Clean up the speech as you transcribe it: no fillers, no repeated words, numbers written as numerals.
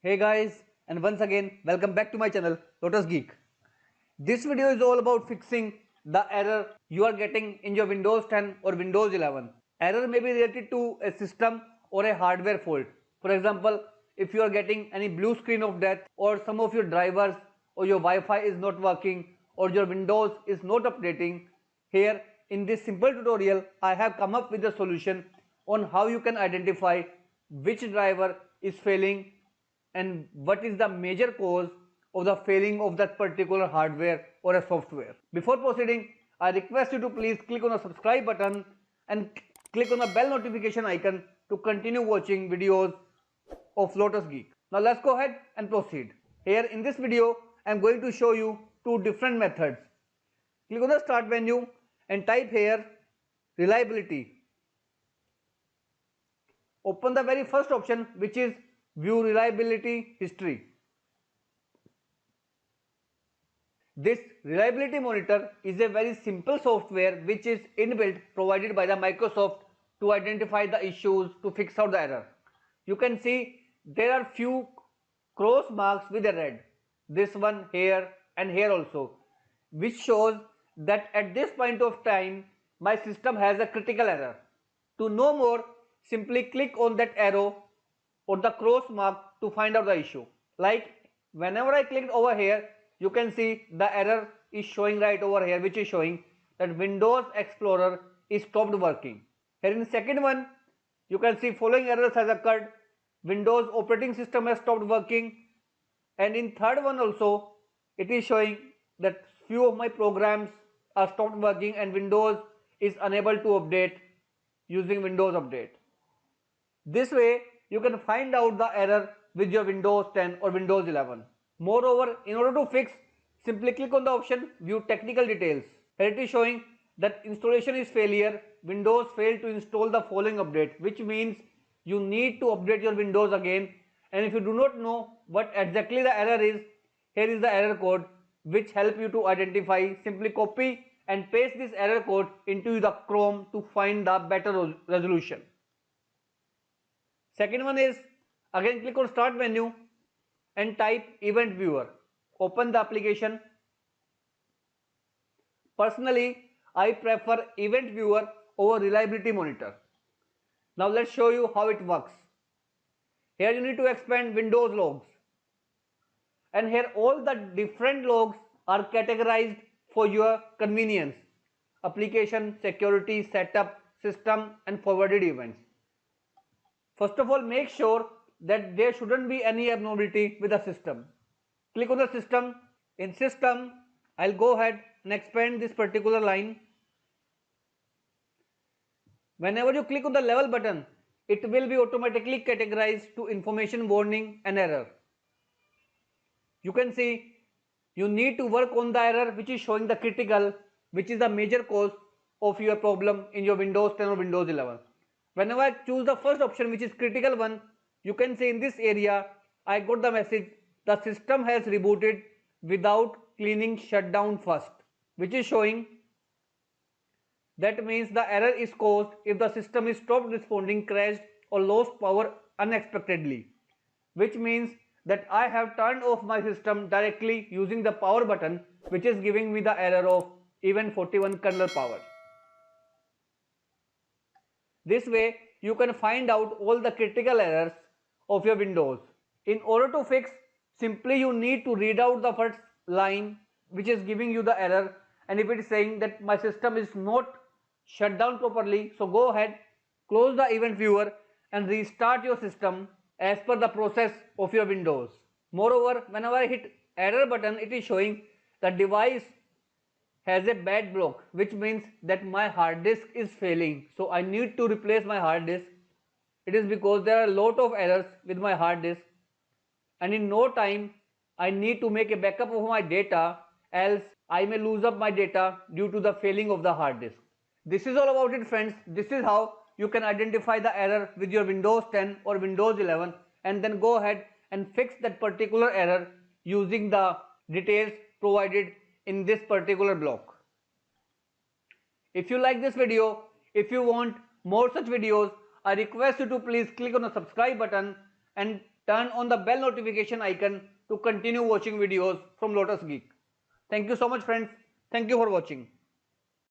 Hey guys, and once again welcome back to my channel Lotus Geek. This video is all about fixing the error you are getting in your Windows 10 or Windows 11. Error may be related to a system or a hardware fault. For example, if you are getting any blue screen of death, or some of your drivers or your Wi-Fi is not working, or your Windows is not updating, here in this simple tutorial I have come up with a solution on how you can identify which driver is failing and what is the major cause of the failing of that particular hardware or a software. Before proceeding, I request you to please click on the subscribe button and click on the bell notification icon to continue watching videos of Lotus Geek. Now let's go ahead and proceed. Here in this video, I am going to show you two different methods. Click on the start menu and type here reliability. Open the very first option, which is view reliability history. This reliability monitor is a very simple software which is inbuilt, provided by the Microsoft to identify the issues, to fix out the error. You can see there are few cross marks with a red, this one here and here also, which shows that at this point of time my system has a critical error. To know more, simply click on that arrow or the cross mark to find out the issue. Like whenever I clicked over here, you can see the error is showing right over here, which is showing that Windows Explorer is stopped working. Here in the second one, you can see following errors has occurred. Windows operating system has stopped working, and in third one also it is showing that few of my programs are stopped working and Windows is unable to update using Windows Update. This way you can find out the error with your Windows 10 or Windows 11. Moreover, in order to fix, simply click on the option view technical details. Here it is showing that installation is failure. Windows failed to install the following update, which means you need to update your Windows again. And if you do not know what exactly the error is, here is the error code which help you to identify. Simply copy and paste this error code into the Chrome to find the better resolution. Second one is, again click on start menu and type event viewer. Open the application. Personally, I prefer event viewer over reliability monitor. Now let's show you how it works. Here you need to expand Windows logs, and here all the different logs are categorized for your convenience: application, security, setup, system and forwarded events. First of all, make sure that there shouldn't be any abnormality with the system. Click on the system. In system, I'll go ahead and expand this particular line. Whenever you click on the level button, it will be automatically categorized to information, warning and error. You can see you need to work on the error which is showing the critical, which is the major cause of your problem in your Windows 10 or Windows 11. Whenever I choose the first option, which is critical one, you can see in this area I got the message the system has rebooted without cleaning shutdown first, which is showing that means the error is caused if the system is stopped responding, crashed or lost power unexpectedly, which means that I have turned off my system directly using the power button, which is giving me the error of even 41 kernel power. This way you can find out all the critical errors of your Windows. In order to fix, simply you need to read out the first line which is giving you the error, and if it is saying that my system is not shut down properly, so go ahead, close the event viewer and restart your system as per the process of your Windows. Moreover, whenever I hit error button, it is showing the device has a bad block, which means that my hard disk is failing. So I need to replace my hard disk. It is because there are a lot of errors with my hard disk, and in no time I need to make a backup of my data, else I may lose up my data due to the failing of the hard disk. This is all about it, friends. This is how you can identify the error with your Windows 10 or Windows 11 and then go ahead and fix that particular error using the details provided in this particular block. If you like this video, if you want more such videos, I request you to please click on the subscribe button and turn on the bell notification icon to continue watching videos from Lotus Geek. Thank you so much friends. Thank you for watching.